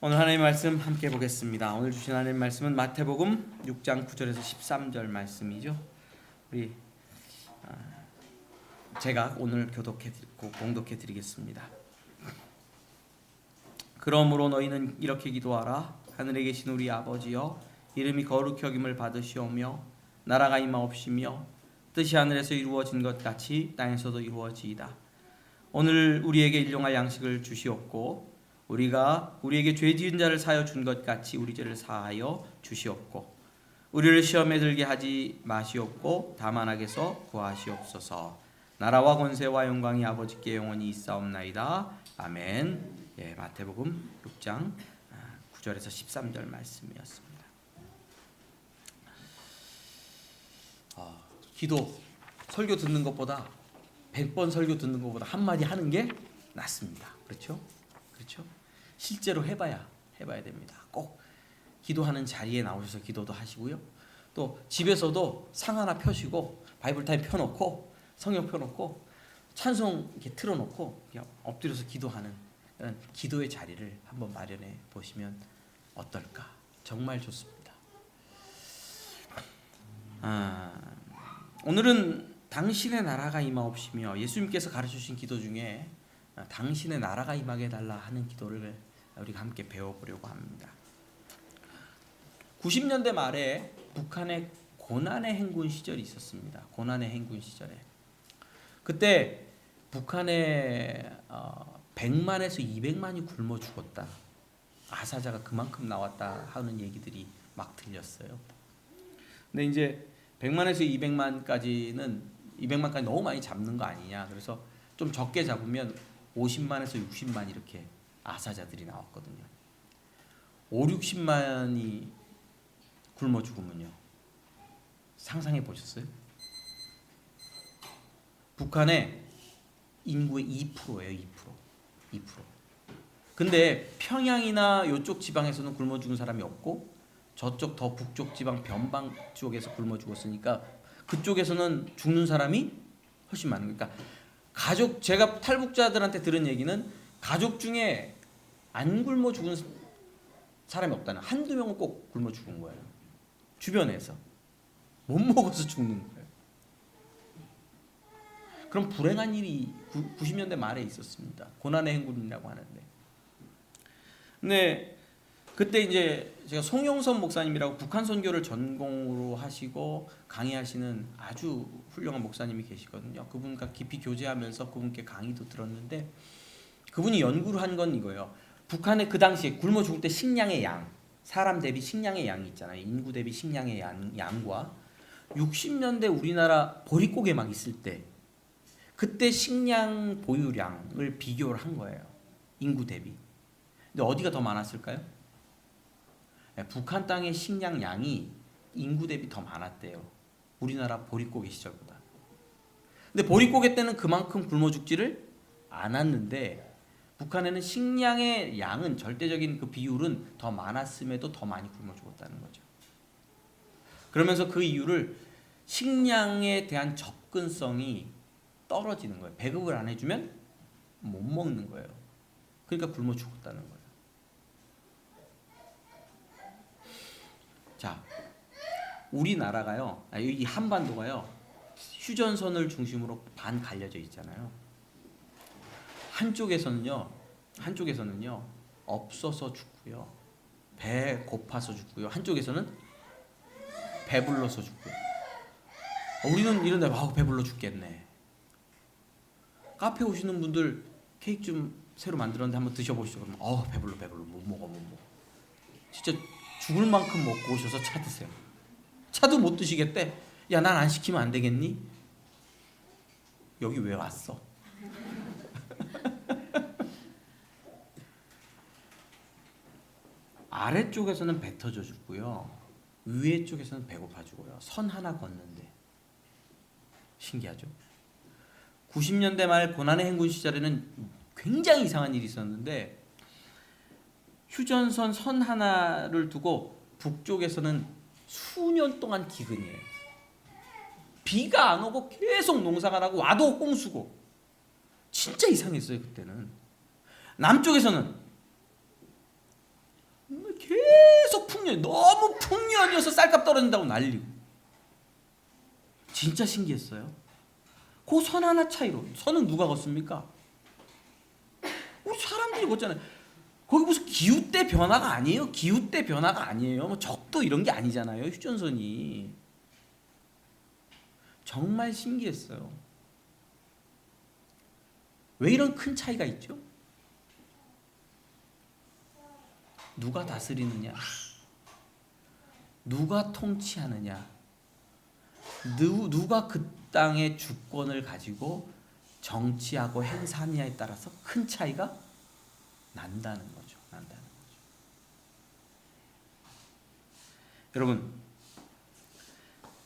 오늘 하나님의 말씀 함께 보겠습니다. 오늘 주신 하나님의 말씀은 마태복음 6장 9절에서 13절 말씀이죠. 우리 제가 오늘 공독해 드리겠습니다. 그러므로 너희는 이렇게 기도하라. 하늘에 계신 우리 아버지여, 이름이 거룩히 여김을 받으시오며 나라가 임하옵시며 뜻이 하늘에서 이루어진 것 같이 땅에서도 이루어지이다. 오늘 우리에게 일용할 양식을 주시옵고 우리가 우리에게 죄 지은 자를 사하여 준 것 같이 우리 죄를 사하여 주시옵고 우리를 시험에 들게 하지 마시옵고 다만 악에서 구하시옵소서. 나라와 권세와 영광이 아버지께 영원히 있사옵나이다. 아멘. 예, 마태복음 6장 9절에서 13절 말씀이었습니다. 기도 설교 듣는 것보다 100번 설교 듣는 것보다 한마디 하는 게 낫습니다. 그렇죠? 실제로 해봐야 됩니다. 꼭 기도하는 자리에 나오셔서 기도도 하시고요. 또 집에서도 상 하나 펴시고 바이블 타임 펴놓고 성경 펴놓고 찬송 이렇게 틀어놓고 그냥 엎드려서 기도하는 그런 기도의 자리를 한번 마련해 보시면 어떨까? 정말 좋습니다. 오늘은 당신의 나라가 임하옵시며 예수님께서 가르쳐주신 기도 중에 당신의 나라가 임하게 해달라 하는 기도를 우리가 함께 배워보려고 합니다. 90년대 말에 북한의 고난의 행군 시절이 있었습니다. 고난의 행군 시절에 그때 북한에 100만에서 200만이 굶어 죽었다. 아사자가 그만큼 나왔다 하는 얘기들이 막 들렸어요. 근데 이제 100만에서 200만까지 너무 많이 잡는 거 아니냐. 그래서 좀 적게 잡으면 50만에서 60만 이렇게 아사자들이 나왔거든요. 5, 60만이 굶어 죽으면요. 상상해 보셨어요? 북한의 인구의 2%예요. 2%. 근데 평양이나 이쪽 지방에서는 굶어 죽은 사람이 없고 저쪽 더 북쪽 지방 변방 쪽에서 굶어 죽었으니까 그쪽에서는 죽는 사람이 훨씬 많은 거니까 가족, 제가 탈북자들한테 들은 얘기는 가족 중에 안 굶어 죽은 사람이 없다는, 한두 명은 꼭 굶어 죽은 거예요. 주변에서 못 먹어서 죽는 거예요. 그럼 불행한 일이 90년대 말에 있었습니다. 고난의 행군이라고 하는데. 근데 그때 이제 제가 송영선 목사님이라고 북한 선교를 전공으로 하시고 강의하시는 아주 훌륭한 목사님이 계시거든요. 그분과 깊이 교제하면서 그분께 강의도 들었는데 그분이 연구를 한 건 이거예요. 북한의 그 당시에 굶어 죽을 때 식량의 양, 사람 대비 식량의 양이 있잖아요. 인구 대비 식량의 양과 60년대 우리나라 보릿고개 막 있을 때 그때 식량 보유량을 비교를 한 거예요. 인구 대비. 근데 어디가 더 많았을까요? 북한 땅의 식량 양이 인구 대비 더 많았대요. 우리나라 보릿고개 시절보다. 근데 보릿고개 때는 그만큼 굶어 죽지를 않았는데 북한에는 식량의 양은 절대적인 그 비율은 더 많았음에도 더 많이 굶어 죽었다는 거죠. 그러면서 그 이유를 식량에 대한 접근성이 떨어지는 거예요. 배급을 안 해주면 못 먹는 거예요. 그러니까 굶어 죽었다는 거예요. 자, 우리나라가요, 이 한반도가요, 휴전선을 중심으로 반 갈려져 있잖아요. 한쪽에서는요 없어서 죽고요, 배 고파서 죽고요, 한쪽에서는 배불러서 죽고요. 우리는 이런데 배불러 죽겠네. 카페 오시는 분들 케이크 좀 새로 만들었는데 한번 드셔보시죠. 그러면 배불러 못 먹어. 진짜 죽을 만큼 먹고 오셔서 차 드세요. 차도 못 드시겠대. 야, 난 안 시키면 안 되겠니? 여기 왜 왔어? 아래쪽에서는 배 터져 죽고요, 위에 쪽에서는 배고파 죽어요. 선 하나 걷는데. 신기하죠? 90년대 말 고난의 행군 시절에는 굉장히 이상한 일이 있었는데 휴전선 선 하나를 두고 북쪽에서는 수년 동안 기근이에요. 비가 안 오고 계속 농사가 나고 와도 홍수고 진짜 이상했어요. 그때는 남쪽에서는 계속 풍년, 너무 풍년이어서 쌀값 떨어진다고 난리고. 진짜 신기했어요. 그 선 하나 차이로. 선은 누가 걷습니까? 우리 사람들이 걷잖아요. 거기 무슨 기후대 변화가 아니에요. 기후대 변화가 아니에요. 뭐 적도 이런 게 아니잖아요. 휴전선이. 정말 신기했어요. 왜 이런 큰 차이가 있죠? 누가 다스리느냐? 누가 통치하느냐? 누가 그 땅의 주권을 가지고 정치하고 행사하느냐에 따라서 큰 차이가 난다는 거죠. 여러분,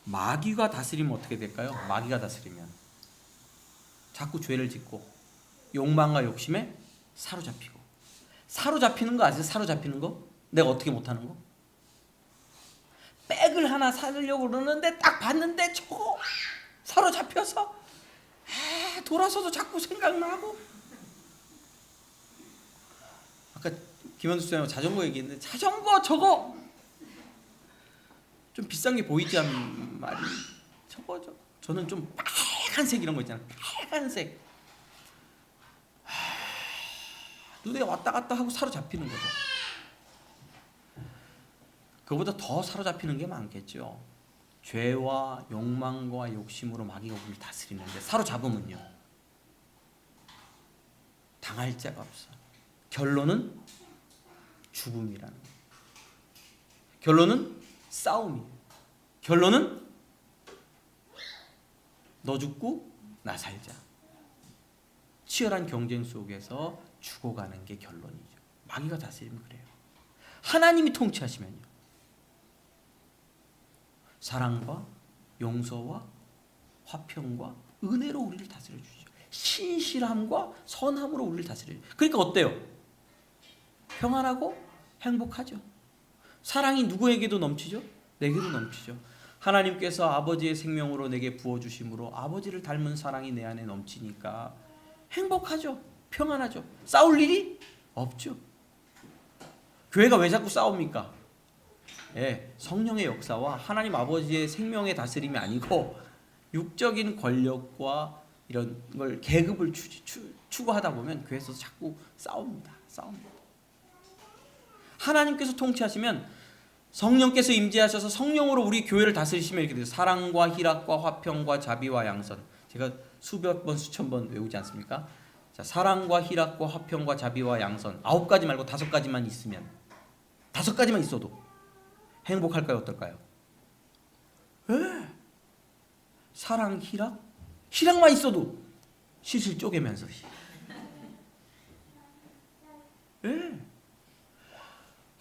마귀가 다스리면 어떻게 될까요? 마귀가 다스리면 자꾸 죄를 짓고 욕망과 욕심에 사로잡히고. 사로잡히는 거 아세요? 사로잡히는 거? 내가 어떻게 못하는 거? 백을 하나 사려고 그러는데 딱 봤는데 저거 사로잡혀서 돌아서도 자꾸 생각나고. 아까 김현수 쌤하고 자전거 얘기했는데 자전거 저거 좀 비싼 게 보이지 않는 말이 저거 저는 좀 빨간색 이런 거 있잖아요. 빨간색 눈에 왔다 갔다 하고 사로잡히는 거죠. 그거보다 더 사로잡히는 게 많겠죠. 죄와 욕망과 욕심으로 마귀가 우리를 다스리는데 사로잡으면요 당할 자가 없어. 결론은 죽음이라는 거예요. 결론은 싸움이에요. 결론은 너 죽고 나 살자. 치열한 경쟁 속에서 죽어가는 게 결론이죠. 마귀가 다스리면 그래요. 하나님이 통치하시면요 사랑과 용서와 화평과 은혜로 우리를 다스려 주시죠. 신실함과 선함으로 우리를 다스려 주시죠. 그러니까 어때요? 평안하고 행복하죠. 사랑이 누구에게도 넘치죠? 내게도 넘치죠. 하나님께서 아버지의 생명으로 내게 부어주심으로 아버지를 닮은 사랑이 내 안에 넘치니까 행복하죠. 평안하죠. 싸울 일이 없죠. 교회가 왜 자꾸 싸웁니까? 성령의 역사와 하나님 아버지의 생명의 다스림이 아니고 육적인 권력과 이런 걸 계급을 추구하다 보면 교회에서 자꾸 싸웁니다. 하나님께서 통치하시면 성령께서 임재하셔서 성령으로 우리 교회를 다스리시면 이렇게 돼요. 사랑과 희락과 화평과 자비와 양선. 제가 수백 번 수천 번 외우지 않습니까? 자, 사랑과 희락과 화평과 자비와 양선 9가지 말고 5가지만 있으면 5가지만 있어도 행복할까요? 어떨까요? 사랑, 희락만 있어도 시실 쪼개면서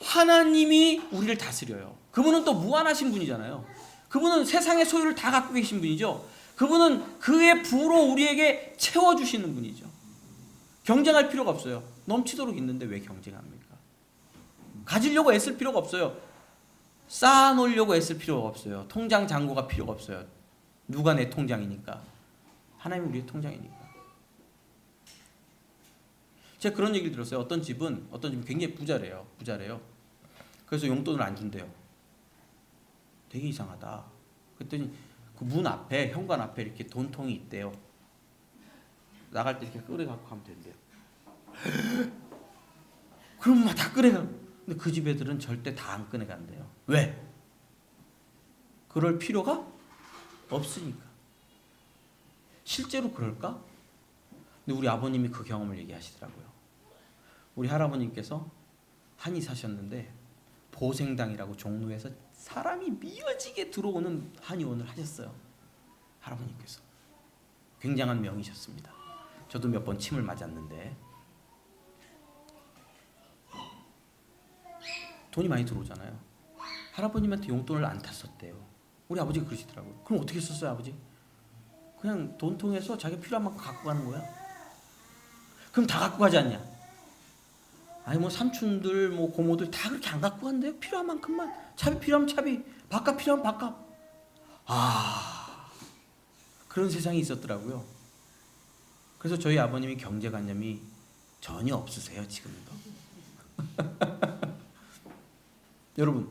하나님이 우리를 다스려요. 그분은 또 무한하신 분이잖아요. 그분은 세상의 소유를 다 갖고 계신 분이죠. 그분은 그의 부로 우리에게 채워주시는 분이죠. 경쟁할 필요가 없어요. 넘치도록 있는데 왜 경쟁합니까? 가지려고 애쓸 필요가 없어요. 쌓아놓으려고 애쓸 필요가 없어요. 통장 잔고가 필요가 없어요. 누가 내 통장이니까? 하나님이 우리의 통장이니까. 제가 그런 얘기를 들었어요. 어떤 집은 굉장히 부자래요. 그래서 용돈을 안 준대요. 되게 이상하다. 그랬더니 그 문 앞에, 현관 앞에 이렇게 돈통이 있대요. 나갈 때 이렇게 꺼내갖고 가면 된대요. 그럼 막 다 꺼내가. 근데 그 집 애들은 절대 다 안 꺼내간대요. 왜? 그럴 필요가 없으니까. 실제로 그럴까? 근데 우리 아버님이 그 경험을 얘기하시더라고요. 우리 할아버님께서 한의 사셨는데 보생당이라고 종로에서 사람이 미어지게 들어오는 한의원을 하셨어요. 할아버님께서. 굉장한 명이셨습니다. 저도 몇 번 침을 맞았는데 돈이 많이 들어오잖아요. 할아버님한테 용돈을 안 탔었대요. 우리 아버지가 그러시더라고요. 그럼 어떻게 썼어요, 아버지? 그냥 돈통에서 자기 필요한 만큼 갖고 가는 거야. 그럼 다 갖고 가지 않냐? 아니 뭐 삼촌들 뭐 고모들 다 그렇게 안 갖고 간대요. 필요한 만큼만. 차비 필요하면 차비, 밥값 필요하면 밥값. 그런 세상이 있었더라고요. 그래서 저희 아버님이 경제관념이 전혀 없으세요, 지금도. 여러분,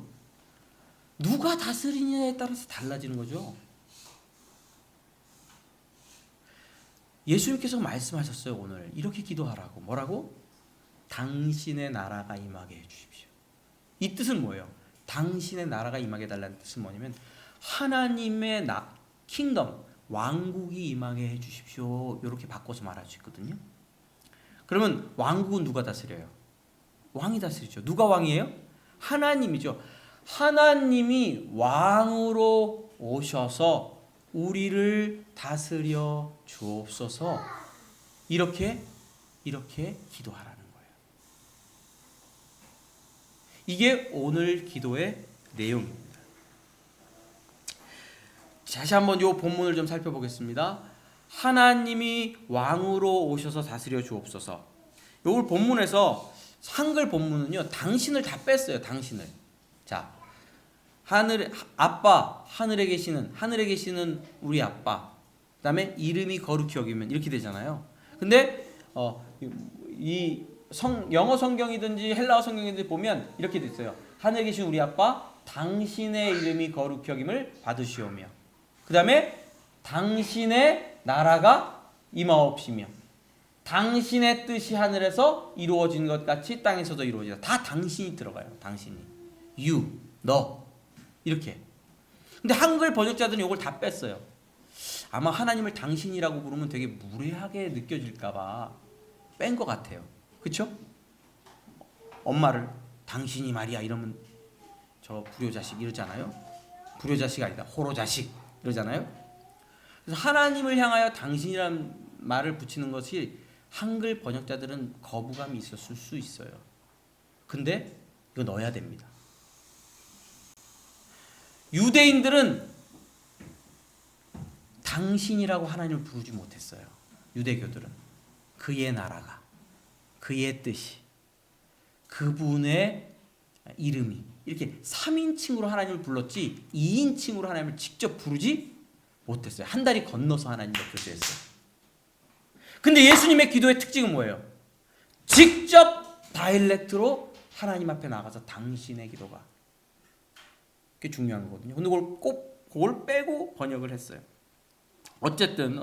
누가 다스리냐에 따라서 달라지는 거죠. 예수님께서 말씀하셨어요. 오늘 이렇게 기도하라고. 뭐라고? 당신의 나라가 임하게 해주십시오. 이 뜻은 뭐예요? 당신의 나라가 임하게 해달라는 뜻은 뭐냐면 하나님의 킹덤, 왕국이 임하게 해주십시오. 이렇게 바꿔서 말할 수 있거든요. 그러면 왕국은 누가 다스려요? 왕이 다스리죠. 누가 왕이에요? 하나님이죠. 하나님이 왕으로 오셔서 우리를 다스려 주옵소서. 이렇게 기도하라는 거예요. 이게 오늘 기도의 내용입니다. 다시 한번 이 본문을 좀 살펴보겠습니다. 하나님이 왕으로 오셔서 다스려 주옵소서. 이 본문에서 한글 본문은요, 당신을 다 뺐어요. 당신을. 자, 하늘 아빠, 하늘에 계시는 우리 아빠. 그다음에 이름이 거룩히 여기면 이렇게 되잖아요. 근데 이 영어 성경이든지 헬라어 성경이든지 보면 이렇게 돼 있어요. 하늘에 계신 우리 아빠, 당신의 이름이 거룩히 여김을 받으시오며. 그다음에 당신의 나라가 임하옵시며 당신의 뜻이 하늘에서 이루어진 것 같이 땅에서도 이루어지다. 다 당신이 들어가요. 당신이. you, 너. 이렇게. 근데 한글 번역자들은 이걸 다 뺐어요. 아마 하나님을 당신이라고 부르면 되게 무례하게 느껴질까봐 뺀 것 같아요. 그쵸? 엄마를 당신이 말이야 이러면 저 불효자식 이러잖아요. 불효자식 아니다. 호로자식 이러잖아요. 그래서 하나님을 향하여 당신이라는 말을 붙이는 것이 한글 번역자들은 거부감이 있었을 수 있어요. 근데 이거 넣어야 됩니다. 유대인들은 당신이라고 하나님을 부르지 못했어요. 유대교들은 그의 나라가, 그의 뜻이, 그분의 이름이 이렇게 3인칭으로 하나님을 불렀지 2인칭으로 하나님을 직접 부르지 못했어요. 한 다리 건너서 하나님과 교제했어요. 근데 예수님의 기도의 특징은 뭐예요? 직접 다이렉트로 하나님 앞에 나가서 당신의 기도가. 그게 중요한 거거든요. 근데 그걸 빼고 번역을 했어요. 어쨌든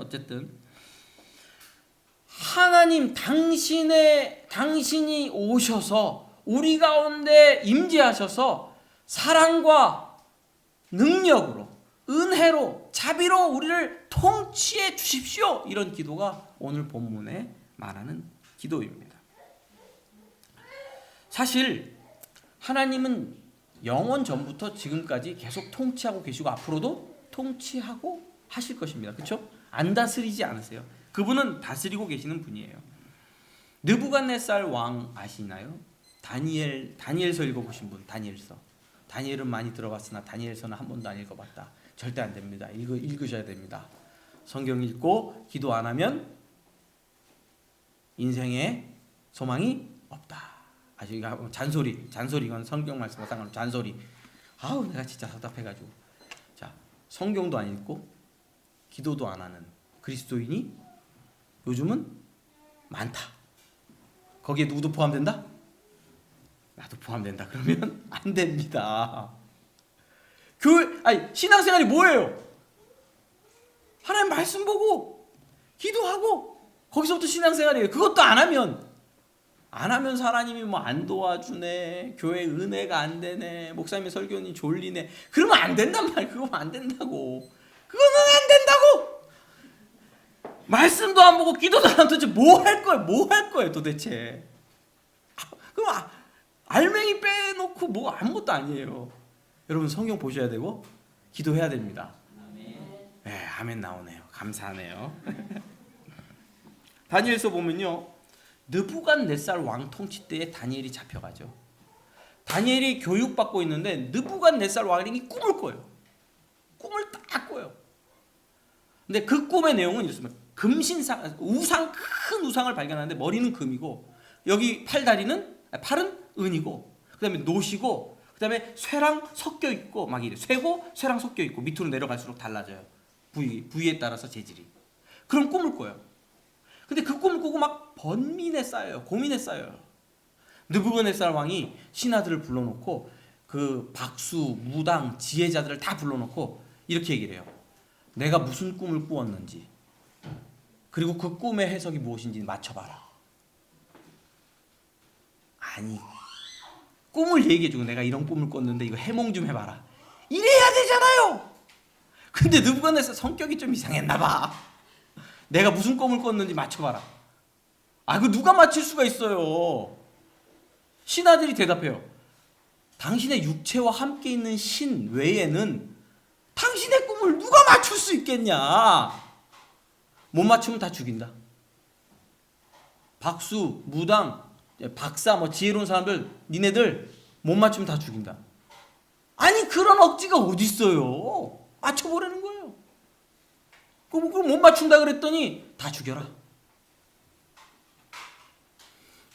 하나님 당신이 오셔서 우리 가운데 임재하셔서 사랑과 능력으로 은혜로 자비로 우리를 통치해 주십시오. 이런 기도가 오늘 본문에 말하는 기도입니다. 사실 하나님은 영원 전부터 지금까지 계속 통치하고 계시고 앞으로도 통치하고 하실 것입니다. 그렇죠? 안 다스리지 않으세요. 그분은 다스리고 계시는 분이에요. 느부갓네살 왕 아시나요? 다니엘서 읽어보신 분. 다니엘은 많이 들어봤으나 다니엘서는 한 번도 안 읽어봤다. 절대 안 됩니다. 읽으셔야 됩니다. 성경 읽고 기도 안 하면 인생에 소망이 없다. 아주 이거 잔소리 이건 성경 말씀과 상관없는 잔소리. 아우 내가 진짜 답답해가지고. 자, 성경도 안 읽고 기도도 안 하는 그리스도인이 요즘은 많다. 거기에 누구도 포함된다? 나도 포함된다. 그러면 안 됩니다. 신앙생활이 뭐예요? 하나님 말씀 보고 기도하고 거기서부터 신앙생활이에요. 그것도 안 하면 하나님이 뭐 안 도와주네, 교회 은혜가 안 되네, 목사님의 설교는 졸리네. 그러면 안 된단 말이에요. 그거 안 된다고. 그거는 안 된다고. 말씀도 안 보고 기도도 안 하면 도대체 뭐 할 거예요 도대체. 그럼 알맹이 빼놓고 뭐 아무것도 아니에요. 여러분 성경 보셔야 되고 기도해야 됩니다. 네, 아멘 나오네요. 감사하네요. 다니엘서 보면요, 느부갓네살 왕 통치 때에 다니엘이 잡혀가죠. 다니엘이 교육받고 있는데 느부갓네살 왕이 꿈을 꿔요. 꿈을 딱 꿔요. 근데 그 꿈의 내용은 이렇습니다. 금신상, 큰 우상을 발견하는데 머리는 금이고 여기 팔은 은이고 그다음에 노시고 그다음에 쇠랑 섞여 있고 막 이래. 쇠고 쇠랑 섞여 있고 밑으로 내려갈수록 달라져요. 부위에 따라서 재질이. 그런 꿈을 꿔요. 근데 그 꿈을 꾸고 막 고민에 쌓여요. 느부갓네살 왕이 신하들을 불러놓고 그 박수, 무당, 지혜자들을 다 불러놓고 이렇게 얘기를 해요. 내가 무슨 꿈을 꾸었는지, 그리고 그 꿈의 해석이 무엇인지 맞춰봐라. 아니, 꿈을 얘기해주고 내가 이런 꿈을 꿨는데 이거 해몽 좀 해봐라. 이래야 되잖아요. 근데 느부갓네살 성격이 좀 이상했나봐. 내가 무슨 꿈을 꿨는지 맞춰봐라. 아, 그 누가 맞힐 수가 있어요. 신하들이 대답해요. 당신의 육체와 함께 있는 신 외에는 당신의 꿈을 누가 맞출 수 있겠냐. 못 맞추면 다 죽인다. 박수, 무당, 박사, 지혜로운 사람들, 니네들 못 맞추면 다 죽인다. 아니, 그런 억지가 어딨어요. 맞춰보라는 거예요. 그럼 못 맞춘다 그랬더니 다 죽여라.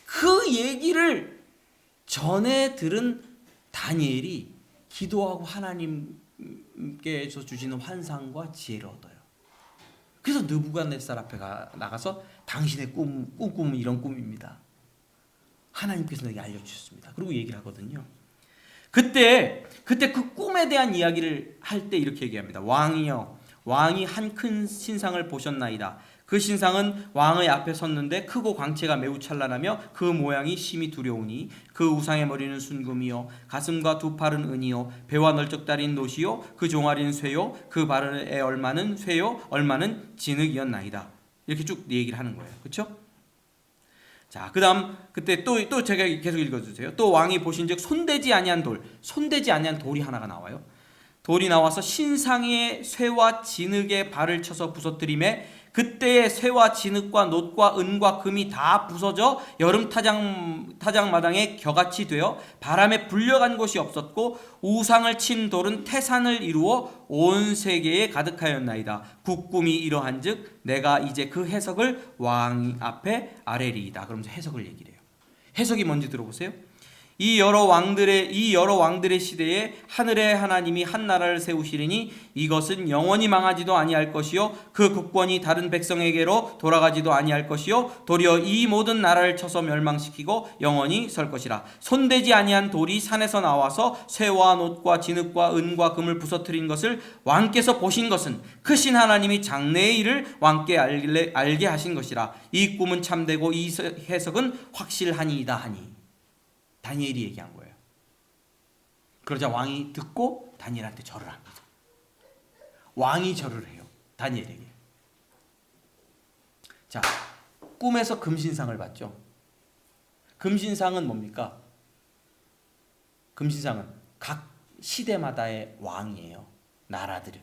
그 얘기를 전에 들은 다니엘이 기도하고 하나님께서 주시는 환상과 지혜를 얻어요. 그래서 느부갓네살 앞에 나가서 당신의 꿈은 이런 꿈입니다. 하나님께서 내게 알려주셨습니다. 그리고 얘기를 하거든요. 그때 그 꿈에 대한 이야기를 할 때 이렇게 얘기합니다. 왕이여, 왕이 한 큰 신상을 보셨나이다. 그 신상은 왕의 앞에 섰는데 크고 광채가 매우 찬란하며 그 모양이 심히 두려우니 그 우상의 머리는 순금이요 가슴과 두 팔은 은이요 배와 널쩍다린 노시요 그 종아리는 쇠요 그 발의 얼마는 쇠요 얼마는 진흙이었나이다. 이렇게 쭉 얘기를 하는 거예요. 그렇죠? 자, 그다음 그때 또 제가 계속 읽어주세요. 또 왕이 보신즉 손대지 아니한 돌이 하나가 나와요. 돌이 나와서 신상의 쇠와 진흙에 발을 쳐서 부서뜨리매 그때의 쇠와 진흙과 놋과 은과 금이 다 부서져 여름 타작마당에 겨같이 되어 바람에 불려간 곳이 없었고 우상을 친 돌은 태산을 이루어 온 세계에 가득하였나이다. 그 꿈이 이러한즉 내가 이제 그 해석을 왕 앞에 아뢰리이다. 그러면서 해석을 얘기를 해요. 해석이 뭔지 들어보세요. 이 여러 왕들의 시대에 하늘의 하나님이 한 나라를 세우시리니 이것은 영원히 망하지도 아니할 것이요 그 국권이 다른 백성에게로 돌아가지도 아니할 것이요 도리어 이 모든 나라를 쳐서 멸망시키고 영원히 설 것이라. 손대지 아니한 돌이 산에서 나와서 쇠와 놋과 진흙과 은과 금을 부서뜨린 것을 왕께서 보신 것은 크신 하나님이 장래의 일을 왕께 알게 하신 것이라. 이 꿈은 참되고 이 해석은 확실하니이다 하니. 다니엘이 얘기한 거예요. 그러자 왕이 듣고 다니엘한테 절을 합니다. 왕이 절을 해요. 다니엘에게. 자, 꿈에서 금신상을 봤죠. 금신상은 뭡니까? 금신상은 각 시대마다의 왕이에요. 나라들.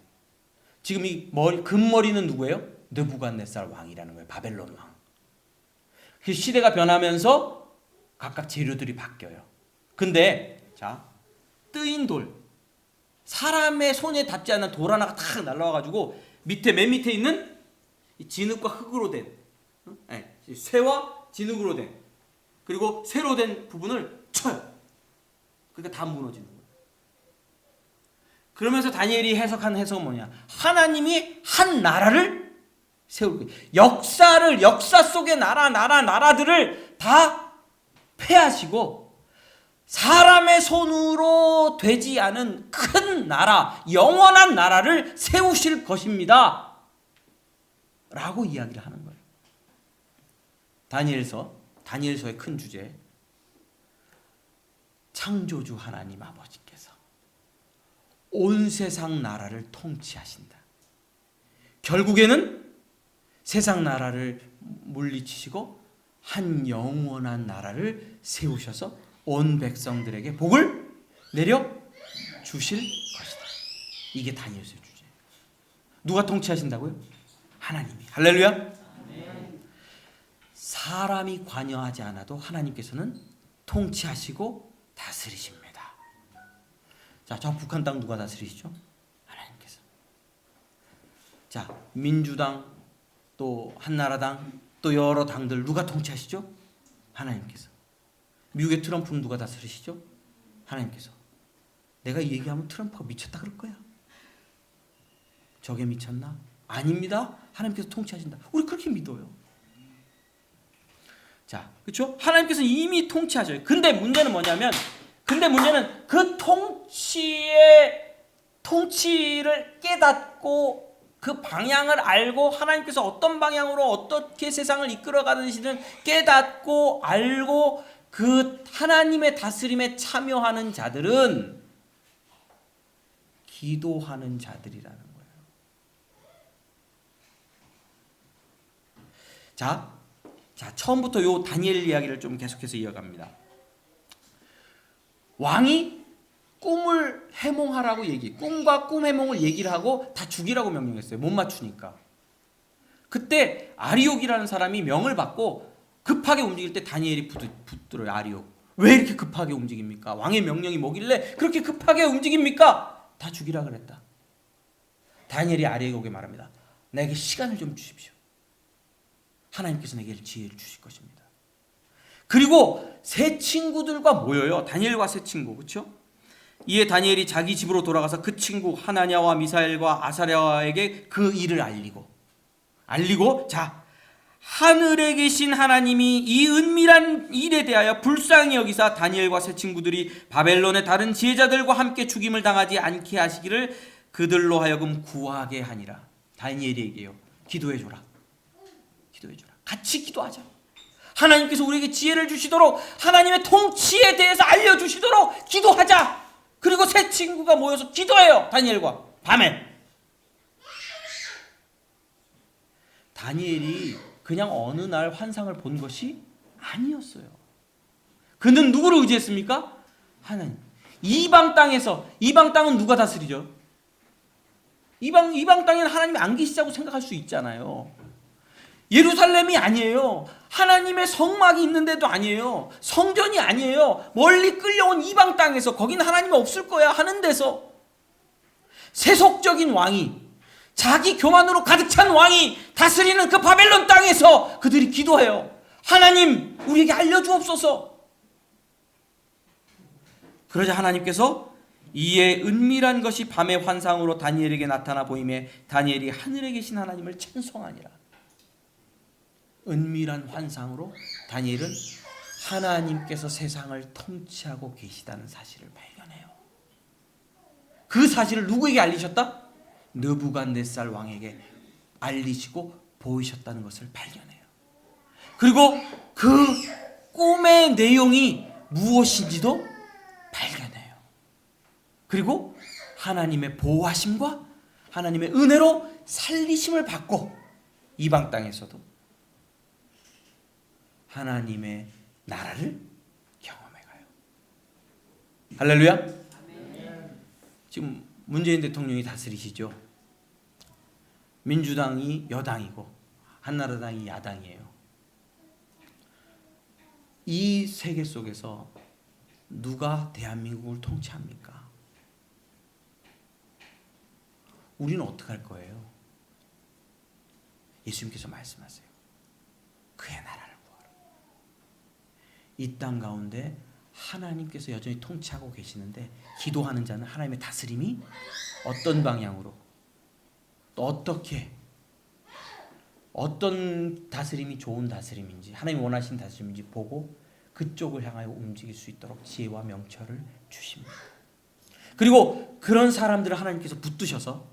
지금 이 금머리는 누구예요? 느부갓네살 왕이라는 거예요. 바벨론 왕. 그 시대가 변하면서 각각 재료들이 바뀌어요. 근데 자, 뜨인 돌, 사람의 손에 닿지 않는 돌 하나가 탁 날라와가지고 맨 밑에 있는 진흙과 흙으로 된 쇠와 진흙으로 된 그리고 쇠로 된 부분을 쳐요. 그러니까 다 무너지는 거예요. 그러면서 다니엘이 해석한 해석은 뭐냐? 하나님이 한 나라를 세울 거예요. 역사 속의 나라들을 다 패하시고 사람의 손으로 되지 않은 큰 나라, 영원한 나라를 세우실 것입니다. 라고 이야기를 하는 거예요. 다니엘서의 큰 주제. 창조주 하나님 아버지께서 온 세상 나라를 통치하신다. 결국에는 세상 나라를 물리치시고 한 영원한 나라를 세우셔서 온 백성들에게 복을 내려 주실 것이다. 이게 다니엘서의 주제예요. 누가 통치하신다고요? 하나님이. 할렐루야. 사람이 관여하지 않아도 하나님께서는 통치하시고 다스리십니다. 자, 저 북한 땅 누가 다스리시죠? 하나님께서. 자, 민주당 또 한나라당 또 여러 당들 누가 통치하시죠? 하나님께서. 미국의 트럼프는 누가 다스리시죠? 하나님께서. 내가 얘기하면 트럼프가 미쳤다 그럴 거야. 저게 미쳤나? 아닙니다. 하나님께서 통치하신다. 우리 그렇게 믿어요. 자, 그렇죠? 하나님께서 이미 통치하셔요. 근데 문제는 뭐냐면 근데 문제는 그 통치를 깨닫고 그 방향을 알고 하나님께서 어떤 방향으로 어떻게 세상을 이끌어가는지는 깨닫고 알고 그 하나님의 다스림에 참여하는 자들은 기도하는 자들이라는 거예요. 자, 처음부터 요 다니엘 이야기를 좀 계속해서 이어갑니다. 왕이 꿈을 해몽하라고 꿈과 꿈 해몽을 얘기를 하고 다 죽이라고 명령했어요. 못 맞추니까. 그때 아리옥이라는 사람이 명을 받고 급하게 움직일 때 다니엘이 붙들어요. 아리옥. 왜 이렇게 급하게 움직입니까? 왕의 명령이 뭐길래 그렇게 급하게 움직입니까? 다 죽이라 그랬다. 다니엘이 아리옥에 말합니다. 나에게 시간을 좀 주십시오. 하나님께서 내게 지혜를 주실 것입니다. 그리고 세 친구들과 모여요. 다니엘과 세 친구, 그렇죠? 이에 다니엘이 자기 집으로 돌아가서 그 친구 하나냐와 미사엘과 아사랴에게 그 일을 알리고 자, 하늘에 계신 하나님이 이 은밀한 일에 대하여 불쌍히 여기사 다니엘과 세 친구들이 바벨론의 다른 지혜자들과 함께 죽임을 당하지 않게 하시기를 그들로 하여금 구하게 하니라. 다니엘이 얘기해요. 기도해줘라. 같이 기도하자. 하나님께서 우리에게 지혜를 주시도록, 하나님의 통치에 대해서 알려주시도록 기도하자. 그리고 세 친구가 모여서 기도해요. 다니엘과 밤에. 다니엘이 그냥 어느 날 환상을 본 것이 아니었어요. 그는 누구를 의지했습니까? 하나님. 이방 땅은 누가 다스리죠? 이방 땅에는 하나님이 안 계시다고 생각할 수 있잖아요. 예루살렘이 아니에요. 하나님의 성막이 있는 데도 아니에요. 성전이 아니에요. 멀리 끌려온 이방 땅에서, 거기는 하나님이 없을 거야 하는 데서 세속적인 왕이, 자기 교만으로 가득 찬 왕이 다스리는 그 바벨론 땅에서 그들이 기도해요. 하나님, 우리에게 알려주옵소서. 그러자 하나님께서 이에 은밀한 것이 밤의 환상으로 다니엘에게 나타나 보이매 다니엘이 하늘에 계신 하나님을 찬송하니라. 은밀한 환상으로 다니엘은 하나님께서 세상을 통치하고 계시다는 사실을 발견해요. 그 사실을 누구에게 알리셨다? 느부갓네살 왕에게 알리시고 보이셨다는 것을 발견해요. 그리고 그 꿈의 내용이 무엇인지도 발견해요. 그리고 하나님의 보호하심과 하나님의 은혜로 살리심을 받고 이방 땅에서도 하나님의 나라를 경험해 가요. 할렐루야. 아멘. 지금 문재인 대통령이 다스리시죠. 민주당이 여당이고 한나라당이 야당이에요. 이 세계 속에서 누가 대한민국을 통치합니까? 우리는 어떻게 할 거예요? 예수님께서 말씀하세요. 그의 나라를 이 땅 가운데 하나님께서 여전히 통치하고 계시는데 기도하는 자는 하나님의 다스림이 어떤 방향으로 또 어떤 다스림이 좋은 다스림인지 하나님이 원하시는 다스림인지 보고 그쪽을 향하여 움직일 수 있도록 지혜와 명철을 주십니다. 그리고 그런 사람들을 하나님께서 붙드셔서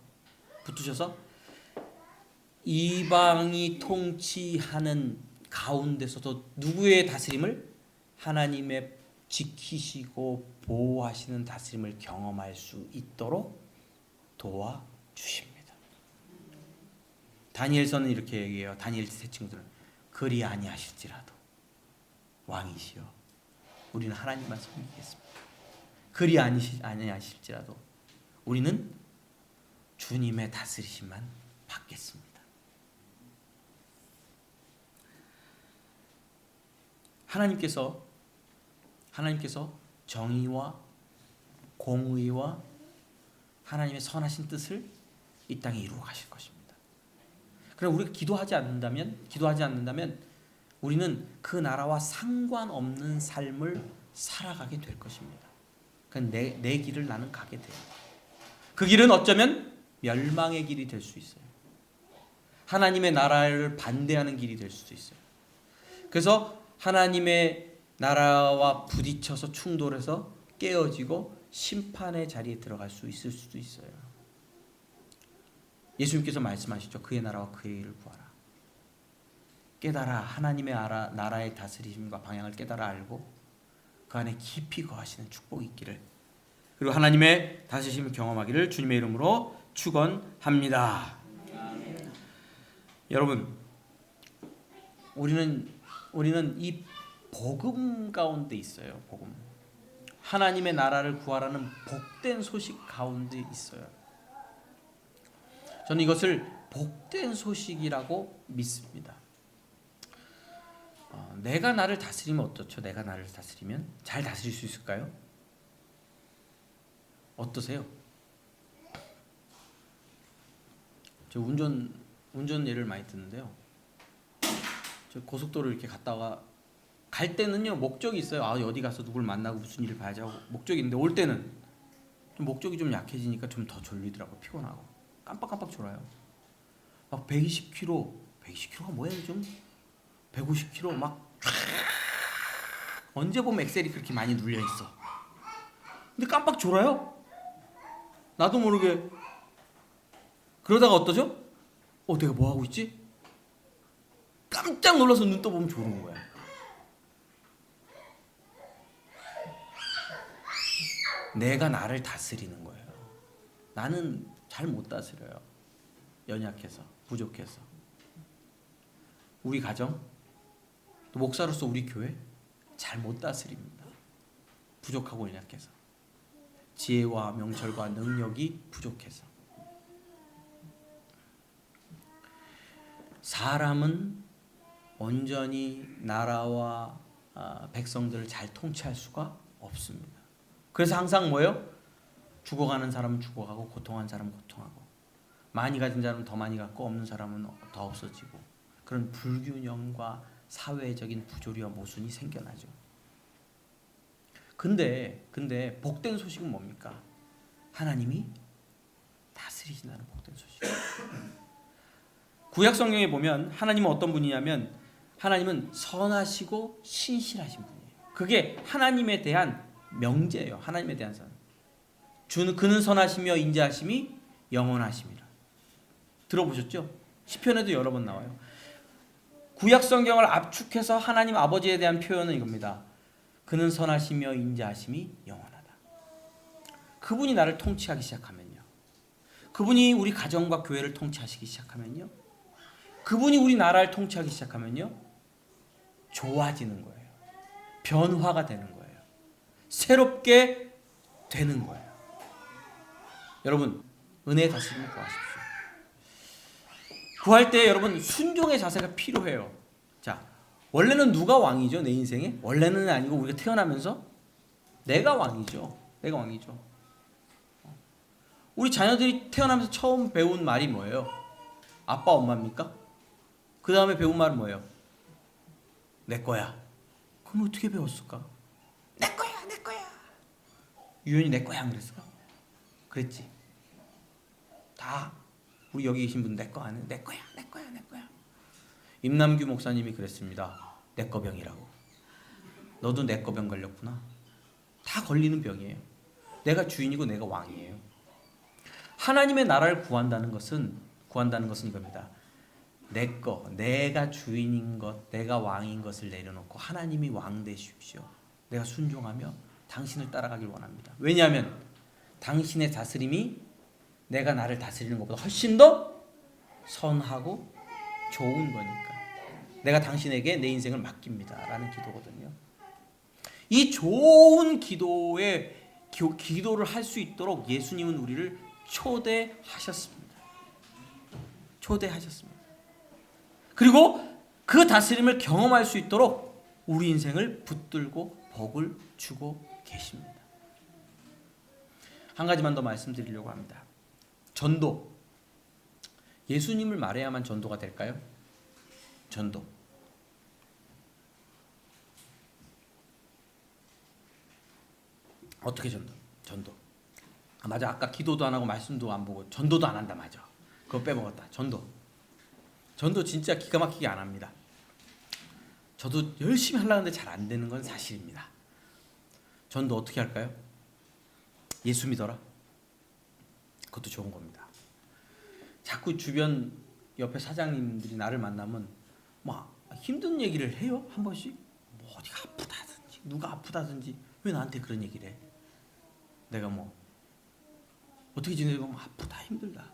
이방이 통치하는 가운데서도 누구의 다스림을? 하나님의 지키시고 보호하시는 다스림을 경험할 수 있도록 도와주십니다. 다니엘서는 이렇게 얘기해요. 다니엘 세 친구들은 그리 아니하실지라도 왕이시여 우리는 하나님만 섬기겠습니다. 그리 아니하실지라도 우리는 주님의 다스리심만 받겠습니다. 하나님께서 정의와 공의와 하나님의 선하신 뜻을 이 땅에 이루어 가실 것입니다. 그럼 우리가 기도하지 않는다면 우리는 그 나라와 상관없는 삶을 살아가게 될 것입니다. 그건 내 길을 나는 가게 돼요. 그 길은 어쩌면 멸망의 길이 될 수 있어요. 하나님의 나라를 반대하는 길이 될 수도 있어요. 그래서 하나님의 나라와 부딪혀서 충돌해서 깨어지고 심판의 자리에 들어갈 수 있을 수도 있어요. 예수님께서 말씀하시죠. 그의 나라와 그의 일을 구하라. 깨달아 하나님의 나라의 다스림과 방향을 깨달아 알고 그 안에 깊이 거하시는 축복이 있기를, 그리고 하나님의 다스림을 경험하기를 주님의 이름으로 축원합니다. 여러분, 우리는 이 복음 가운데 있어요. 복음. 하나님의 나라를 구하라는 복된 소식 가운데 있어요. 저는 이것을 복된 소식이라고 믿습니다. 내가 나를 다스리면 어떻죠? 내가 나를 다스리면 잘 다스릴 수 있을까요? 어떠세요? 저 운전 예를 많이 듣는데요. 저 고속도로 이렇게 갔다가 갈 때는요 목적이 있어요. 어디 가서 누굴 만나고 무슨 일을 봐야지 하고 목적이 있는데, 올 때는 좀 목적이 좀 약해지니까 좀 더 졸리더라고. 피곤하고 깜빡깜빡 졸아요. 막 120km가 뭐예요 요즘? 150km 막 언제 보면 엑셀이 그렇게 많이 눌려 있어. 근데 깜빡 졸아요. 나도 모르게. 그러다가 어떠죠? 내가 뭐 하고 있지? 깜짝 놀라서 눈 떠보면 졸은 거야. 내가 나를 다스리는 거예요. 나는 잘 못 다스려요. 연약해서, 부족해서. 우리 가정, 또 목사로서 우리 교회 잘 못 다스립니다. 부족하고 연약해서. 지혜와 명철과 능력이 부족해서. 사람은 온전히 나라와 백성들을 잘 통치할 수가 없습니다. 그래서 항상 뭐예요? 죽어가는 사람은 죽어가고 고통하는 사람은 고통하고, 많이 가진 사람은 더 많이 갖고 없는 사람은 더 없어지고, 그런 불균형과 사회적인 부조리와 모순이 생겨나죠. 근데 복된 소식은 뭡니까? 하나님이 다스리신다는 복된 소식. 구약 성경에 보면 하나님은 어떤 분이냐면, 하나님은 선하시고 신실하신 분이에요. 그게 하나님에 대한 명제예요. 하나님에 대한 선. 그는 선하시며 인자하심이 영원하심이라. 들어보셨죠? 시편에도 여러 번 나와요. 구약 성경을 압축해서 하나님 아버지에 대한 표현은 이겁니다. 그는 선하시며 인자하심이 영원하다. 그분이 나를 통치하기 시작하면요, 그분이 우리 가정과 교회를 통치하시기 시작하면요, 그분이 우리 나라를 통치하기 시작하면요, 좋아지는 거예요. 변화가 되는 거예요. 새롭게 되는 거예요. 여러분, 은혜의 다스림을 구하십시오. 구할 때 여러분 순종의 자세가 필요해요. 자, 원래는 누가 왕이죠? 내 인생에? 원래는 아니고 우리가 태어나면서 내가 왕이죠. 내가 왕이죠. 우리 자녀들이 태어나면서 처음 배운 말이 뭐예요? 아빠, 엄마입니까? 그 다음에 배운 말은 뭐예요? 내 거야. 그럼 어떻게 배웠을까? 내 거야, 내 거야. 유연이 내 거야 안 그랬을까? 그랬지. 다 우리 여기 계신 분 내 거 아니에요? 내 거야, 내 거야, 내 거야. 임남규 목사님이 그랬습니다. 내 거 병이라고. 너도 내 거 병 걸렸구나. 다 걸리는 병이에요. 내가 주인이고 내가 왕이에요. 하나님의 나라를 구한다는 것은 이겁니다. 내 거, 내가 주인인 것, 내가 왕인 것을 내려놓고 하나님이 왕 되십시오. 내가 순종하며 당신을 따라가길 원합니다. 왜냐하면 당신의 다스림이 내가 나를 다스리는 것보다 훨씬 더 선하고 좋은 거니까. 내가 당신에게 내 인생을 맡깁니다 라는 기도거든요. 이 좋은 기도를 할 수 있도록 예수님은 우리를 초대하셨습니다. 그리고 그 다스림을 경험할 수 있도록 우리 인생을 붙들고 복을 주고 계십니다. 한 가지만 더 말씀드리려고 합니다. 전도. 예수님을 말해야만 전도가 될까요? 전도. 어떻게 전도. 맞아. 아까 기도도 안 하고 말씀도 안 보고 전도도 안 한다. 맞아. 그거 빼먹었다. 전도 진짜 기가 막히게 안 합니다. 저도 열심히 하려고 하는데 잘 안 되는 건 사실입니다. 전도 어떻게 할까요? 예수 믿어라. 그것도 좋은 겁니다. 자꾸 주변 옆에 사장님들이 나를 만나면 막 힘든 얘기를 해요. 한 번씩 뭐 어디가 아프다든지 누가 아프다든지 왜 나한테 그런 얘기를 해? 내가 뭐 어떻게 지내고 뭐 아프다 힘들다.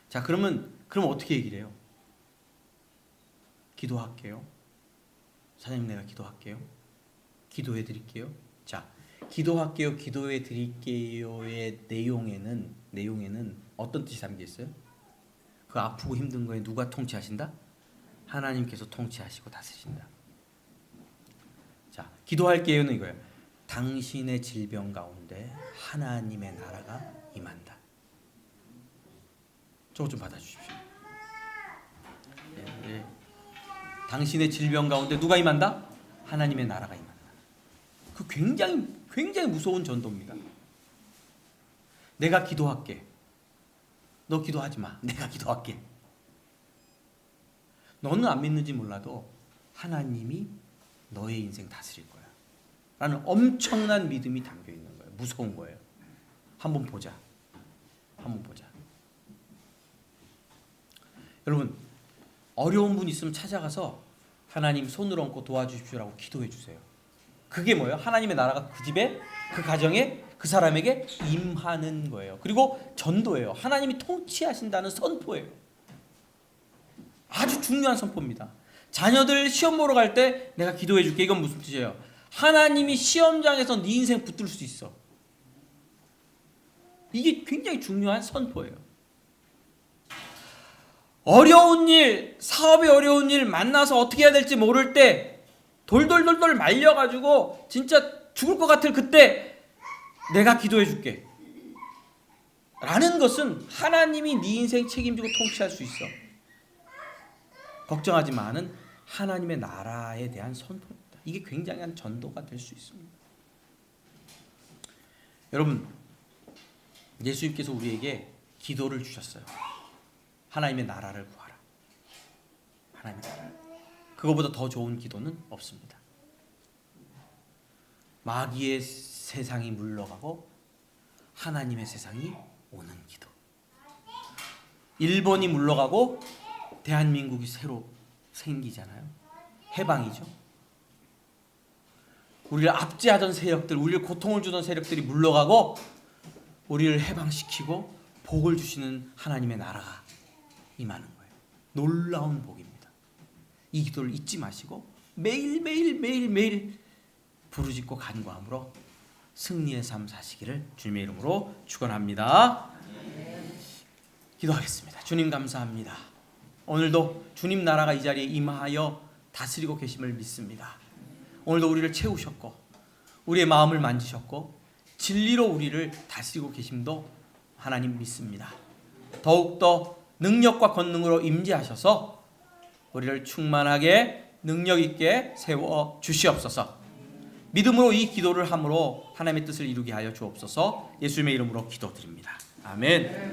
자 그럼 어떻게 얘기를 해요? 기도할게요. 사장님 내가 기도할게요. 기도해 드릴게요. 자 기도할게요. 기도해 드릴게요의 내용에는 어떤 뜻이 담겨 있어요? 그 아프고 힘든 거에 누가 통치하신다? 하나님께서 통치하시고 다스리신다. 자 기도할게요는 이거예요. 당신의 질병 가운데 하나님의 나라가 임한다. 저거 좀 받아주십시오. 예. 당신의 질병 가운데 누가 임한다? 하나님의 나라가 임한다. 그 굉장히 무서운 전도입니다. 내가 기도할게. 너 기도하지 마. 내가 기도할게. 너는 안 믿는지 몰라도 하나님이 너의 인생 다스릴 거야. 라는 엄청난 믿음이 담겨 있는 거예요. 무서운 거예요. 한번 보자. 여러분 어려운 분 있으면 찾아가서 하나님 손을 얹고 도와주십시오라고 기도해 주세요. 그게 뭐예요? 하나님의 나라가 그 집에, 그 가정에, 그 사람에게 임하는 거예요. 그리고 전도예요. 하나님이 통치하신다는 선포예요. 아주 중요한 선포입니다. 자녀들 시험 보러 갈 때 내가 기도해 줄게. 이건 무슨 뜻이에요? 하나님이 시험장에서 네 인생 붙들 수 있어. 이게 굉장히 중요한 선포예요. 어려운 일, 사업에 어려운 일 만나서 어떻게 해야 될지 모를 때 돌돌 말려가지고 진짜 죽을 것 같을 그때 내가 기도해 줄게 라는 것은 하나님이 네 인생 책임지고 통치할 수 있어. 걱정하지 마는 하나님의 나라에 대한 선포입니다. 이게 굉장한 전도가 될 수 있습니다. 여러분 예수님께서 우리에게 기도를 주셨어요. 하나님의 나라를 구하라. 하나님의 나라. 그거보다 더 좋은 기도는 없습니다. 마귀의 세상이 물러가고 하나님의 세상이 오는 기도. 일본이 물러가고 대한민국이 새로 생기잖아요. 해방이죠. 우리를 압제하던 세력들, 우리를 고통을 주던 세력들이 물러가고 우리를 해방시키고 복을 주시는 하나님의 나라가 임하는 거예요. 놀라운 복입니다. 이 기도를 잊지 마시고 매일 부르짖고 간구함으로 승리의 삶 사시기를 주님의 이름으로 축원합니다. 기도하겠습니다. 주님 감사합니다. 오늘도 주님 나라가 이 자리에 임하여 다스리고 계심을 믿습니다. 오늘도 우리를 채우셨고 우리의 마음을 만지셨고 진리로 우리를 다스리고 계심도 하나님 믿습니다. 더욱더 능력과 권능으로 임재하셔서 우리를 충만하게 능력 있게 세워 주시옵소서. 믿음으로 이 기도를 함으로 하나님의 뜻을 이루게 하여 주옵소서. 예수님의 이름으로 기도드립니다. 아멘.